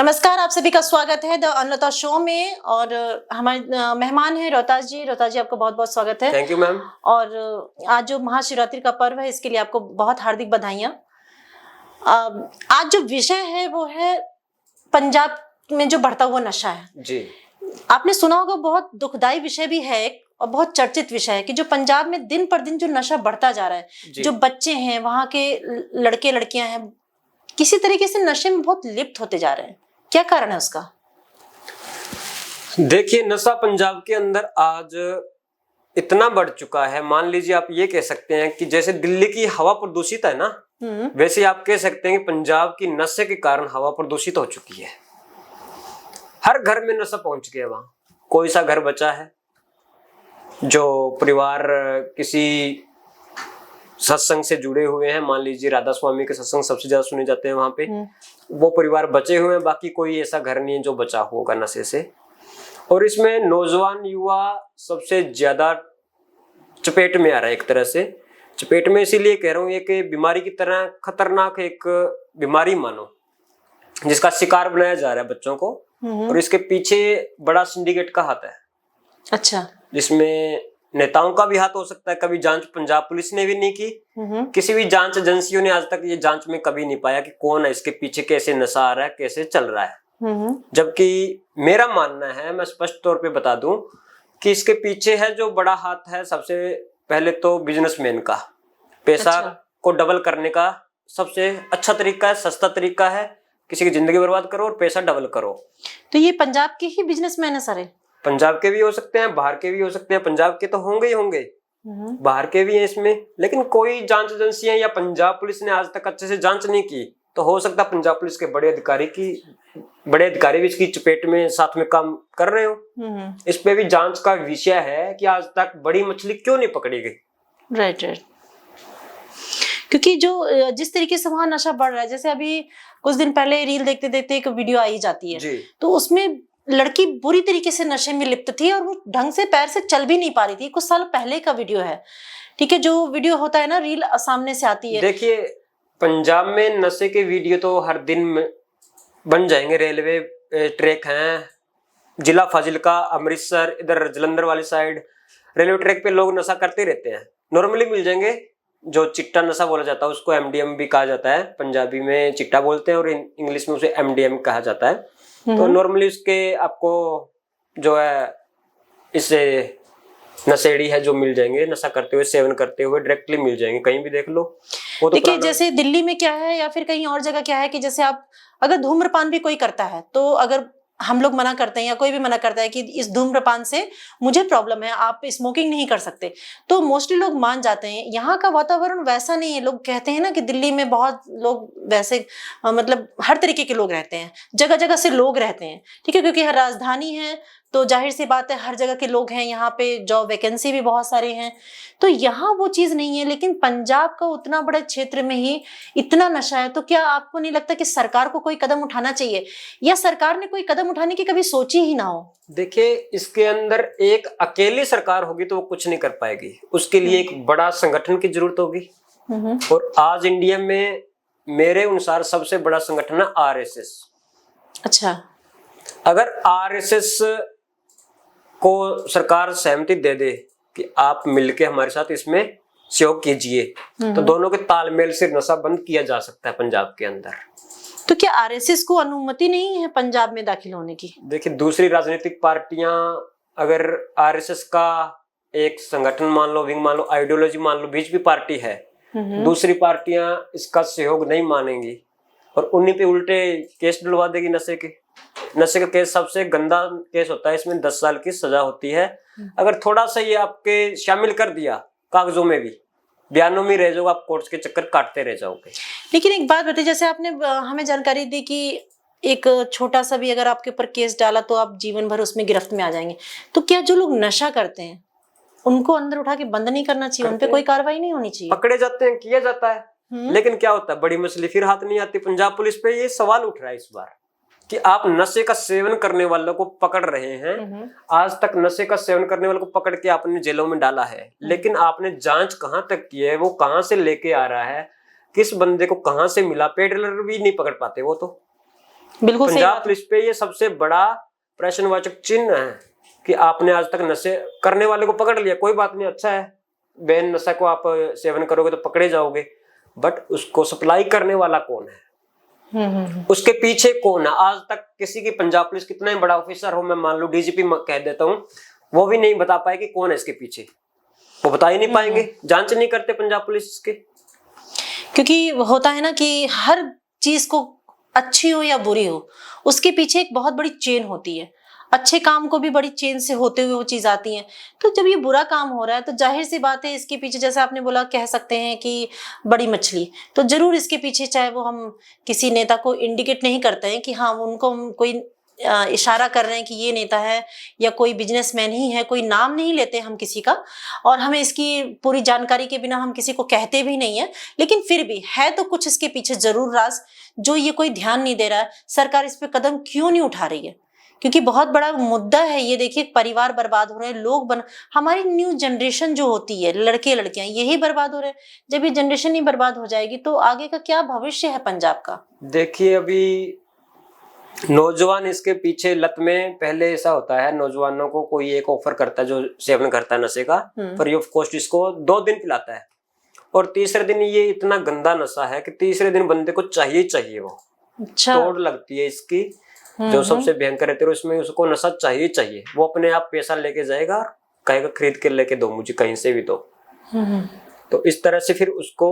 नमस्कार, आप सभी का स्वागत है द अनलता शो में। और हमारे मेहमान हैं रोहतास जी। रोहतास जी, आपका बहुत बहुत स्वागत है। Thank you ma'am. और आज जो महाशिवरात्रि का पर्व है, इसके लिए आपको बहुत हार्दिक बधाइयाँ। आज जो विषय है वो है पंजाब में जो बढ़ता हुआ नशा है जी। आपने सुना होगा, बहुत दुखदाई विषय भी है एक, और बहुत चर्चित विषय है कि जो पंजाब में दिन पर दिन जो नशा बढ़ता जा रहा है, जो बच्चे हैं, वहाँ के लड़के लड़कियां हैं, किसी तरीके से नशे में बहुत लिप्त होते जा रहे हैं। क्या कारण है उसका? देखिए, नशा पंजाब के अंदर आज इतना बढ़ चुका है। मान लीजिए, आप ये कह सकते हैं कि जैसे दिल्ली की हवा प्रदूषित है ना, वैसे आप कह सकते हैं कि पंजाब की नशे के कारण हवा प्रदूषित हो चुकी है। हर घर में नशा पहुंच गया। वहां कोई सा घर बचा है जो परिवार किसी सत्संग से जुड़े हुए हैं। मान लीजिए, राधा स्वामी के सत्संग सबसे ज्यादा सुने जाते हैं वहां पे, वो परिवार बचे हुए हैं। बाकी कोई ऐसा घर नहीं है जो बचा होगा नशे से। और इसमें नौजवान युवा सबसे ज्यादा चपेट में आ रहा है। एक तरह से चपेट में इसीलिए कह रहा हूँ, ये कि बीमारी की तरह खतरनाक एक बीमारी मानो, जिसका शिकार बनाया जा रहा है बच्चों को। और इसके पीछे बड़ा सिंडिकेट का हाथ है। अच्छा। जिसमें नेताओं का भी हाथ हो सकता है। कभी जांच पंजाब पुलिस ने भी नहीं की, किसी भी जांच एजेंसियों ने आज तक ये जांच में कभी नहीं पाया कि कौन है इसके पीछे, कैसे नशा आ रहा है, कैसे चल रहा है। जबकि मेरा मानना है, मैं स्पष्ट तौर पे बता दूं, कि इसके पीछे है जो बड़ा हाथ है, सबसे पहले तो बिजनेसमैन का। पैसा को डबल करने का सबसे अच्छा तरीका है, सस्ता तरीका है, किसी की जिंदगी बर्बाद करो और पैसा डबल करो। तो ये पंजाब के ही बिजनेसमैन है सारे? पंजाब के भी हो सकते हैं, बाहर के भी हो सकते हैं। पंजाब के तो होंगे ही होंगे, बाहर के भी हैं इसमें। लेकिन कोई जांच एजेंसियां या पंजाब पुलिस ने आज तक अच्छे से जांच नहीं की। तो हो सकता है पंजाब पुलिस के बड़े अधिकारी भी इसकी चपेट में साथ में काम कर रहे हो। इस पे भी जांच का विषय है कि आज तक बड़ी मछली क्यों नहीं पकड़ी गई। राइट। क्योंकि जो जिस तरीके से वहां नशा बढ़ रहा है, जैसे अभी कुछ दिन पहले रील देखते देखते एक वीडियो आई जाती है, तो उसमें लड़की बुरी तरीके से नशे में लिप्त थी और वो ढंग से पैर से चल भी नहीं पा रही थी। कुछ साल पहले का वीडियो है, ठीक है। जो वीडियो होता है ना, रील सामने से आती है। देखिए, पंजाब में नशे के वीडियो तो हर दिन बन जाएंगे। रेलवे ट्रैक हैं, जिला फाजिलका, अमृतसर, इधर जलंधर वाली साइड रेलवे ट्रैक पे लोग नशा करते रहते हैं। नॉर्मली मिल जाएंगे। जो चिट्टा नशा बोला जाता है उसको एमडीएम भी कहा जाता है। पंजाबी में चिट्टा बोलते हैं और इंग्लिश में उसे एमडीएम कहा जाता है। तो नॉर्मली उसके आपको जो है इससे नशेड़ी है जो मिल जाएंगे, नशा करते हुए, सेवन करते हुए डायरेक्टली मिल जाएंगे, कहीं भी देख लो। वो तो देखिए, जैसे दिल्ली में क्या है या फिर कहीं और जगह क्या है कि जैसे आप अगर धूम्रपान भी कोई करता है, तो अगर हम लोग मना करते हैं या कोई भी मना करता है कि इस धूम्रपान से मुझे प्रॉब्लम है, आप स्मोकिंग नहीं कर सकते, तो मोस्टली लोग मान जाते हैं। यहाँ का वातावरण वैसा नहीं है। लोग कहते हैं ना कि दिल्ली में बहुत लोग वैसे मतलब हर तरीके के लोग रहते हैं, जगह जगह से लोग रहते हैं, ठीक है। क्योंकि हर राजधानी है तो जाहिर सी बात है हर जगह के लोग हैं। यहाँ पे जॉब वैकेंसी भी बहुत सारे हैं, तो यहाँ वो चीज नहीं है। लेकिन पंजाब का उतना बड़े क्षेत्र में ही इतना नशा है, तो क्या आपको नहीं लगता कि सरकार को कोई कदम उठाना चाहिए, या सरकार ने कोई कदम उठाने की कभी सोची ही ना हो? देखिए, इसके अंदर एक अकेली सरकार होगी तो वो कुछ नहीं कर पाएगी। उसके लिए एक बड़ा संगठन की जरूरत होगी। और आज इंडिया में मेरे अनुसार सबसे बड़ा संगठन है आरएसएस। अच्छा। अगर आरएसएस को सरकार सहमति दे दे कि आप मिलके हमारे साथ इसमें सहयोग कीजिए, तो दोनों के तालमेल से नशा बंद किया जा सकता है पंजाब के अंदर। तो क्या आरएसएस को अनुमति नहीं है पंजाब में दाखिल होने की? देखिए, दूसरी राजनीतिक पार्टियां अगर आरएसएस का एक संगठन मान लो, विंग मान लो, आइडियोलॉजी मान लो, बीजेपी पार्टी है, दूसरी पार्टियां इसका सहयोग नहीं मानेंगी और उन्हीं पे उल्टे केस डलवा देगी नशे के। नशे का केस सबसे गंदा केस होता है, इसमें 10 साल की सजा होती है। अगर थोड़ा सा ये आपके शामिल कर दिया कागजों में भी, बयानों में रह जाओगे, आप कोर्ट के चक्कर काटते रह जाओगे। लेकिन एक बात बताइए, जैसे आपने हमें जानकारी दी कि एक छोटा सा भी अगर आपके ऊपर केस डाला तो आप जीवन भर उसमें गिरफ्त में आ जाएंगे, तो क्या जो लोग नशा करते हैं उनको अंदर उठा के बंद नहीं करना चाहिए? उन पे कोई कार्रवाई नहीं होनी चाहिए? पकड़े जाते हैं, किया जाता है, लेकिन क्या होता है, बड़ी मछली फिर हाथ नहीं आती। पंजाब पुलिस पे ये सवाल उठ रहा है इस बार कि आप नशे का सेवन करने वालों को पकड़ रहे हैं। आज तक नशे का सेवन करने वालों को पकड़ के आपने जेलों में डाला है, लेकिन आपने जांच कहां तक की है, वो कहां से लेके आ रहा है, किस बंदे को कहां से मिला, पेडलर भी नहीं पकड़ पाते वो तो। बिल्कुल सही पंजाब बात है। पुलिस पे ये सबसे बड़ा प्रश्नवाचक चिन्ह है कि आपने आज तक नशे करने वाले को पकड़ लिया, कोई बात नहीं, अच्छा है, बैन नशा को आप सेवन करोगे तो पकड़े जाओगे, बट उसको सप्लाई करने वाला कौन है, उसके पीछे कौन है? आज तक किसी की, पंजाब पुलिस कितना ही बड़ा ऑफिसर हो, मैं मान लो डीजीपी कह देता हूँ, वो भी नहीं बता पाए कि कौन है इसके पीछे, वो बता ही नहीं पाएंगे, जांच नहीं करते पंजाब पुलिस इसके। क्योंकि होता है ना कि हर चीज को, अच्छी हो या बुरी हो, उसके पीछे एक बहुत बड़ी चेन होती है। अच्छे काम को भी बड़ी चेन से होते हुए वो चीज आती है। तो जब ये बुरा काम हो रहा है तो जाहिर सी बात है इसके पीछे, जैसे आपने बोला, कह सकते हैं कि बड़ी मछली, तो जरूर इसके पीछे, चाहे वो हम किसी नेता को इंडिकेट नहीं करते हैं कि हाँ उनको हम कोई इशारा कर रहे हैं कि ये नेता है या कोई बिजनेसमैन ही है, कोई नाम नहीं लेते हम किसी का, और हमें इसकी पूरी जानकारी के बिना हम किसी को कहते भी नहीं है, लेकिन फिर भी है तो कुछ इसके पीछे जरूर राज, जो ये कोई ध्यान नहीं दे रहा है। सरकार इस पे कदम क्यों नहीं उठा रही है? क्योंकि बहुत बड़ा मुद्दा है ये। देखिए, परिवार बर्बाद हो रहे हैं, हमारी न्यू जनरेशन जो होती है, लड़के लड़कियां, यही बर्बाद हो रहे हैं। जब ये जनरेशन ही बर्बाद हो जाएगी तो आगे का क्या भविष्य है पंजाब का? देखिए, अभी नौजवान इसके पीछे लत में, पहले ऐसा होता है, नौजवानों को कोई एक ऑफर करता है जो सेवन करता है नशे का, फ्री ऑफ कॉस्ट, इसको 2 दिन पिलाता है, और तीसरे दिन ये इतना गंदा नशा है कि तीसरे दिन बंदे को चाहिए चाहिए, वो अच्छा, तोड़ लगती है इसकी, जो सबसे भयंकर रहती है, उसमें उसको नशा चाहिए चाहिए, वो अपने आप पैसा लेके जाएगा, कहेगा खरीद के लेके दो मुझे कहीं से भी दो। तो इस तरह से फिर उसको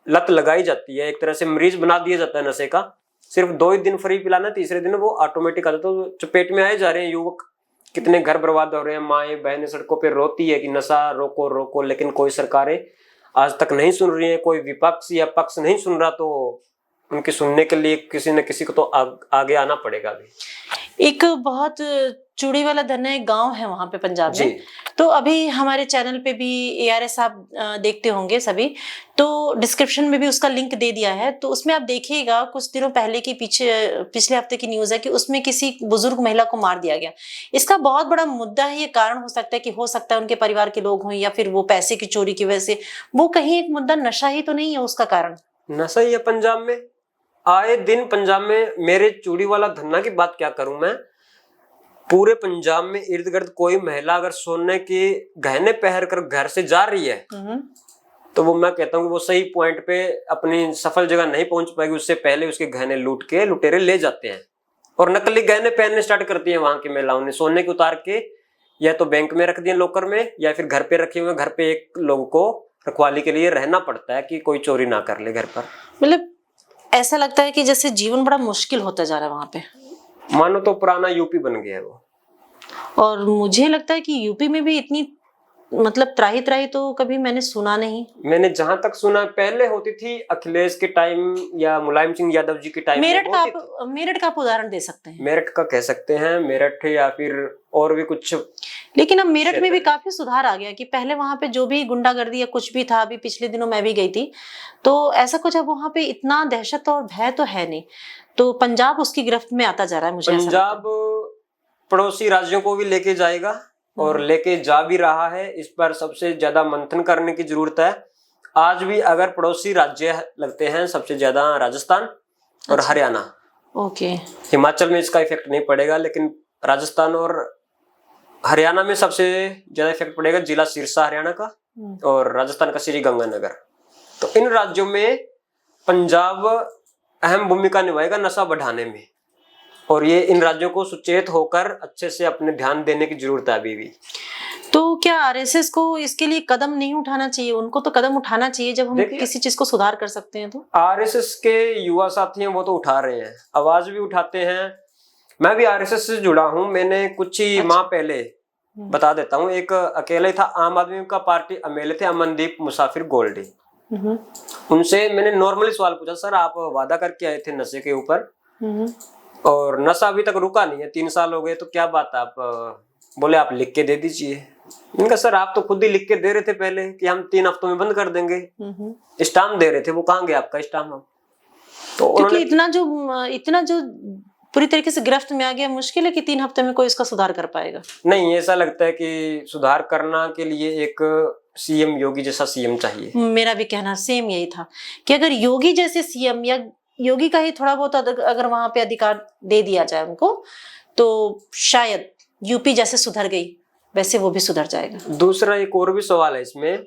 लत लगाई जाती है, एक तरह से मरीज बना दिया जाता है नशे का। सिर्फ 2 ही दिन फ्री पिलाना, तीसरे दिन वो ऑटोमेटिक आ जाता है। तो चपेट में आए जा रहे हैं युवक, कितने घर बर्बाद हो रहे हैं, माएं बहनें सड़कों पे रोती है कि नशा रोको रोको, लेकिन कोई सरकारें आज तक नहीं सुन रही है, कोई विपक्ष या पक्ष नहीं सुन रहा, तो उनके सुनने के लिए किसी न किसी को तो आगे आना पड़ेगा। अभी एक बहुत चूड़ी वाला धन्ना एक गांव है वहां पे पंजाब जी। में, तो अभी हमारे चैनल पे भी ARS आप देखते होंगे सभी, तो डिस्क्रिप्शन में भी उसका लिंक दे दिया है, तो उसमें आप देखिएगा, कुछ दिनों पहले की पिछले हफ्ते की न्यूज है कि उसमें किसी बुजुर्ग महिला को मार दिया गया। इसका बहुत बड़ा मुद्दा है। ये कारण हो सकता है कि हो सकता है उनके परिवार के लोग हों, या फिर वो पैसे की चोरी की वजह से, वो कहीं एक मुद्दा नशा ही तो नहीं है उसका कारण? नशा ही है पंजाब में, आए दिन पंजाब में। मेरे चूड़ी वाला धन्ना की बात क्या करूं मैं, पूरे पंजाब में इर्द गिर्द कोई महिला अगर सोने के गहने पहन कर घर से जा रही है, तो वो, मैं कहता हूँ कि वो सही पॉइंट पे अपनी सफल जगह नहीं पहुंच पाएगी, उससे पहले उसके गहने लूट के लुटेरे ले जाते हैं, और नकली गहने पहनने स्टार्ट करती हैं वहां की महिलाओं ने। सोने के उतार के या तो बैंक में रख दिए लॉकर में, या फिर घर पे रखे हुए, घर पे एक लोगों को रखवाली के लिए रहना पड़ता है कि कोई चोरी ना कर ले घर पर। मतलब ऐसा लगता है कि जैसे जीवन बड़ा मुश्किल होता जा रहा है वहां पे, मानो तो पुराना यूपी बन गया है वो। और मुझे लगता है कि यूपी में भी इतनी, मतलब त्राही त्राही तो कभी मैंने सुना नहीं। मैंने जहां तक सुना, पहले होती थी अखिलेश के टाइम या मुलायम सिंह यादव जी के टाइम। मेरठ का आप उदाहरण दे सकते हैं? मेरठ का कह सकते हैं, मेरठ या फिर और भी कुछ। लेकिन अब मेरठ में भी काफी सुधार आ गया कि पहले वहां पे जो भी गुंडागर्दी या कुछ भी था, अभी पिछले दिनों मैं भी गई थी, तो ऐसा कुछ अब वहां पे इतना दहशत और भय तो है नहीं। तो पंजाब उसकी गिरफ्त में आता जा रहा है, मुझे ऐसा लगता है। पंजाब पड़ोसी राज्यों को भी लेके जाएगा, और लेके जा भी रहा है। इस पर सबसे ज्यादा मंथन करने की जरूरत है। आज भी अगर पड़ोसी राज्य लगते हैं सबसे ज्यादा राजस्थान और हरियाणा। ओके। हिमाचल में इसका इफेक्ट नहीं पड़ेगा, लेकिन राजस्थान और हरियाणा में सबसे ज्यादा इफेक्ट पड़ेगा। जिला सिरसा हरियाणा का, और राजस्थान का श्री गंगानगर। तो इन राज्यों में पंजाब अहम भूमिका निभाएगा नशा बढ़ाने में, और ये इन राज्यों को सुचेत होकर अच्छे से अपने ध्यान देने की जरूरत है अभी भी। तो क्या RSS को इसके लिए कदम नहीं उठाना चाहिए? उनको तो कदम उठाना चाहिए जब हम किसी चीज को सुधार कर सकते हैं। तो RSS के युवा साथी हैं, वो तो उठा रहे हैं, आवाज भी उठाते हैं। मैं भी RSS से जुड़ा हूं। मैंने कुछ ही माह पहले, बता देता हूं, एक अकेले था, आम आदमी का पार्टी MLA थे, अमनदीप मुसाफिर गोल्डी। उनसे मैंने नॉर्मली सवाल पूछा, सर आप वादा करके आए थे नशे के ऊपर, और नशा अभी तक रुका नहीं है, 3 साल हो गए, तो क्या बात है? आप बोले आप लिख के दे दीजिए। इनका सर आप तो खुद ही लिख के दे रहे थे पहले कि हम 3 हफ्तों में बंद कर देंगे, स्टाम्प दे रहे थे, वो कहाँ गया आपका स्टाम्प? तो क्योंकि इतना जो पूरी तरीके से गिरफ्त में आ गया, मुश्किल है कि 3 हफ्ते में कोई इसका सुधार कर पाएगा। नहीं, ऐसा लगता है कि सुधार करना के लिए एक CM योगी जैसा CM चाहिए। मेरा भी कहना सेम यही था कि अगर योगी जैसे CM या योगी का ही थोड़ा बहुत अगर वहां पे अधिकार दे दिया जाए उनको, तो शायद यूपी जैसे सुधर गई वैसे वो भी सुधर जाएगा। दूसरा एक और भी सवाल है इसमें,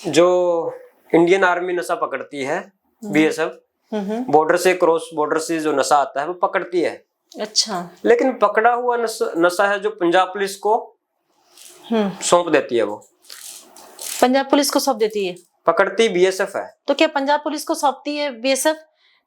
जो इंडियन आर्मी नशा पकड़ती है, बीएसएफ, बॉर्डर से क्रॉस बॉर्डर से जो नशा आता है वो पकड़ती है। अच्छा। लेकिन पकड़ा हुआ नशा है जो पंजाब पुलिस को सौंप देती है। वो पंजाब पुलिस को सौंप देती है? पकड़ती बीएसएफ है। तो क्या पंजाब पुलिस को सौंपती है बीएसएफ?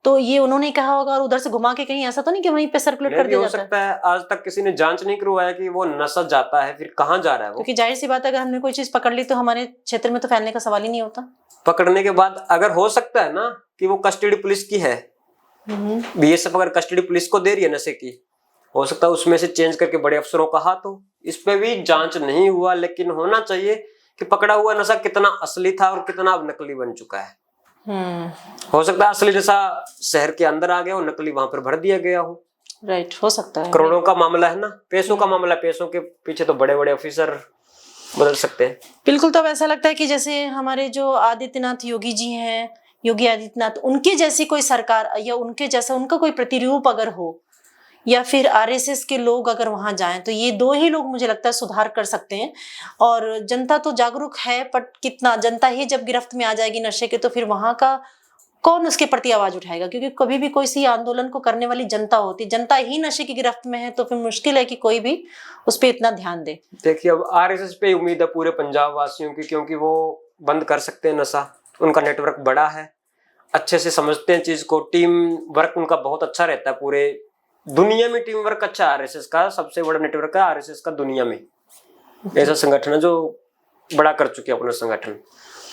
तो ये उन्होंने कहा होगा और उधर से घुमा के कहीं ऐसा तो नहीं कि वहीं पे सर्कुलेट कर दिया जाता है? हो सकता है, आज तक किसी ने जांच नहीं करवाया कि वो नशा जाता है फिर कहाँ जा रहा है वो। क्योंकि जाहिर सी बात है, अगर हमने कोई चीज पकड़ ली तो हमारे क्षेत्र में तो फैलने का सवाल ही नहीं होता। पकड़ने के बाद अगर हो सकता है ना कि वो कस्टडी पुलिस की है, बीएसएफ अगर कस्टडी पुलिस को दे रही है नशे की, हो सकता है उसमें से चेंज करके बड़े अफसरों का हाथ हो। इस पे भी जांच नहीं हुआ, लेकिन होना चाहिए कि पकड़ा हुआ नशा कितना असली था और कितना अब नकली बन चुका है। हो सकता है असली नशा शहर के अंदर आ गया हो, नकली वहां पर भर दिया गया हो। राइट, हो सकता है। करोड़ों का मामला है ना, पैसों का मामला है, पैसों के पीछे तो बड़े बड़े ऑफिसर बदल सकते हैं। बिल्कुल। तो ऐसा लगता है कि जैसे हमारे जो आदित्यनाथ योगी जी हैं, योगी आदित्यनाथ, उनके जैसी कोई सरकार या उनके जैसा उनका कोई प्रतिरूप अगर हो, या फिर आरएसएस के लोग अगर वहां जाएं, तो ये दो ही लोग मुझे लगता है सुधार कर सकते हैं। और जनता तो जागरूक है, पर कितना, जनता ही जब गिरफ्त में आ जाएगी नशे के, तो फिर वहां का कौन उसके प्रति आवाज उठाएगा? क्योंकि कभी भी कोई सी आंदोलन को करने वाली जनता होती, जनता ही नशे की गिरफ्त में है, तो फिर मुश्किल है कि कोई भी उस पर इतना ध्यान दे। देखिए, अब आरएसएस पे उम्मीद है पूरे पंजाब वासियों की, क्योंकि वो बंद कर सकते हैं नशा, उनका नेटवर्क बड़ा है, अच्छे से समझते हैं चीज को, टीम वर्क उनका बहुत अच्छा रहता है। पूरे दुनिया में टीम वर्क अच्छा है आरएसएस का, सबसे बड़ा नेटवर्क है आरएसएस का दुनिया में। ऐसा संगठन है जो बड़ा कर चुके हैं अपना संगठन,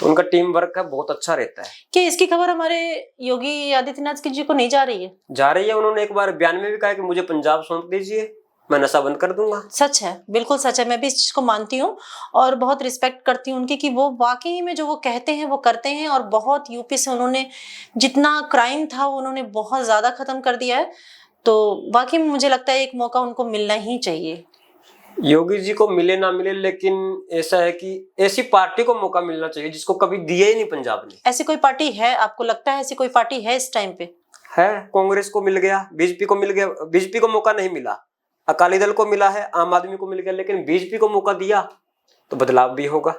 तो उनका टीम वर्क है बहुत अच्छा रहता है। क्या इसकी खबर हमारे योगी आदित्यनाथ जी को नहीं जा रही है? जा रही है। उन्होंने एक बार बयान में भी कहा कि मुझे पंजाब सौंप दीजिए, मैं नशा बंद कर दूंगा। सच है, बिल्कुल सच है। मैं भी इस चीज को मानती हूँ और बहुत रिस्पेक्ट करती हूँ उनकी, कि वो वाकई में जो वो कहते हैं वो करते हैं। और बहुत यूपी से उन्होंने जितना क्राइम था वो उन्होंने बहुत ज्यादा खत्म कर दिया है। तो वाकई में मुझे लगता है एक मौका उनको मिलना ही चाहिए। योगी जी को मिले ना मिले, लेकिन ऐसा है कि ऐसी पार्टी को मौका मिलना चाहिए जिसको कभी दिया ही नहीं पंजाब ने। ऐसी कोई पार्टी है, आपको लगता है ऐसी कोई पार्टी है इस टाइम पे? है, कांग्रेस को मिल गया, बीजेपी को मिल गया। बीजेपी को मौका नहीं मिला, अकाली दल को मिला है, आम आदमी को मिल गया, लेकिन बीजेपी को मौका दिया तो बदलाव भी होगा।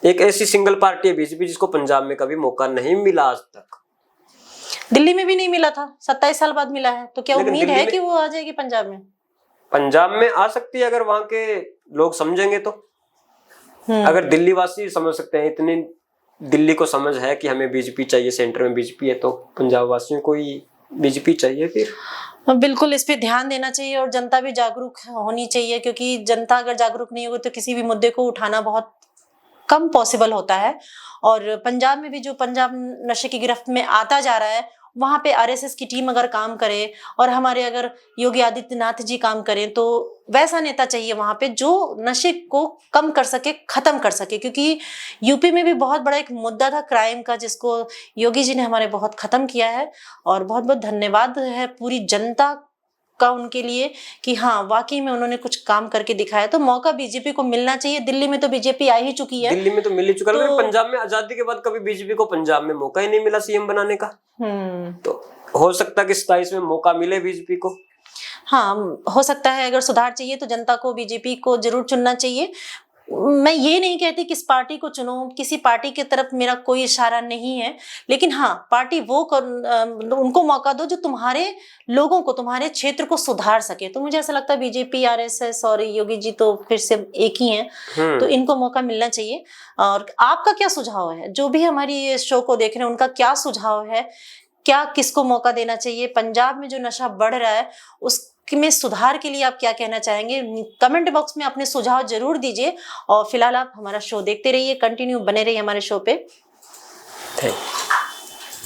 एक ऐसी सिंगल पार्टी है बीजेपी जिसको पंजाब में कभी मौका नहीं मिला आज तक। दिल्ली में भी नहीं मिला था, 27 साल बाद मिला है। तो क्या उम्मीद है कि वो आ जाएगी पंजाब में? पंजाब में आ सकती है अगर वहां के लोग समझेंगे तो। अगर दिल्ली वासी समझ सकते हैं, इतनी दिल्ली को समझ है कि हमें बीजेपी चाहिए, सेंटर में बीजेपी है, तो पंजाब वासियों को ही बीजेपी चाहिए। फिर बिल्कुल इस पे ध्यान देना चाहिए और जनता भी जागरूक होनी चाहिए, क्योंकि जनता अगर जागरूक नहीं होगी तो किसी भी मुद्दे को उठाना बहुत कम पॉसिबल होता है। और पंजाब में भी जो पंजाब नशे की गिरफ्त में आता जा रहा है, वहां पे आरएसएस की टीम अगर काम करे और हमारे अगर योगी आदित्यनाथ जी काम करें, तो वैसा नेता चाहिए वहां पे जो नशे को कम कर सके, खत्म कर सके। क्योंकि यूपी में भी बहुत बड़ा एक मुद्दा था क्राइम का, जिसको योगी जी ने हमारे बहुत खत्म किया है। और बहुत बहुत धन्यवाद है पूरी जनता का उनके लिए कि हाँ वाकई में उन्होंने कुछ काम करके दिखाया। तो मौका बीजेपी को मिलना चाहिए। दिल्ली में तो बीजेपी आ ही चुकी है, दिल्ली में तो मिल ही चुका है, लेकिन पंजाब में आजादी के बाद कभी बीजेपी को पंजाब में मौका ही नहीं मिला सीएम बनाने का। तो हो सकता है कि 27 में मौका मिले बीजेपी को। हाँ, हो सकता है। अगर सुधार चाहिए तो जनता को बीजेपी को जरूर चुनना चाहिए। मैं ये नहीं कहती किस पार्टी को चुनो, किसी पार्टी की तरफ मेरा कोई इशारा नहीं है, लेकिन हाँ पार्टी वो उनको मौका दो जो तुम्हारे लोगों को, तुम्हारे क्षेत्र को सुधार सके। तो मुझे ऐसा लगता है बीजेपी, आरएसएस और योगी जी तो फिर से एक ही हैं, तो इनको मौका मिलना चाहिए। और आपका क्या सुझाव है? जो भी हमारी शो को देख रहे हैं उनका क्या सुझाव है? क्या किसको मौका देना चाहिए? पंजाब में जो नशा बढ़ रहा है उसमें सुधार के लिए आप क्या कहना चाहेंगे? कमेंट बॉक्स में अपने सुझाव जरूर दीजिए। और फिलहाल आप हमारा शो देखते रहिए, कंटिन्यू बने रहिए हमारे शो पे। Thank you.